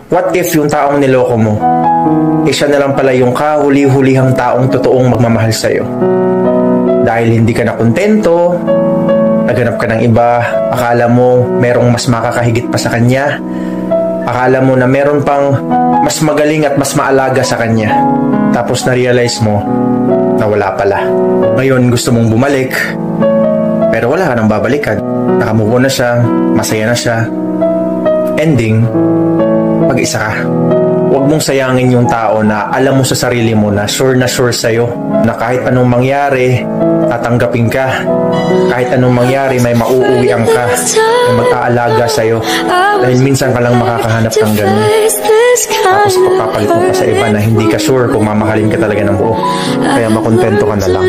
What if yung taong niloko mo, siya na lang pala yung kahuli-hulihang taong totoong magmamahal sa'yo? Dahil hindi ka na kontento, naghanap ka ng iba, akala mo merong mas makakahigit pa sa kanya, akala mo na meron pang mas magaling at mas maalaga sa kanya. Tapos na-realize mo na wala pala. Ngayon gusto mong bumalik, pero wala ka nang babalikan. Nakamove on na siya, masaya na siya. Ending, mag-isa ka. Huwag mong sayangin yung tao na alam mo sa sarili mo na sure sa'yo na kahit anong mangyari, tatanggapin ka. Kahit anong mangyari, may mauuwian ka, may mag-aalaga sa'yo. Dahil minsan ka lang makakahanap ng ganun. Tapos papapalit mo pa sa iba na hindi ka sure kung mamahalin ka talaga ng buo. Kaya makontento ka na lang.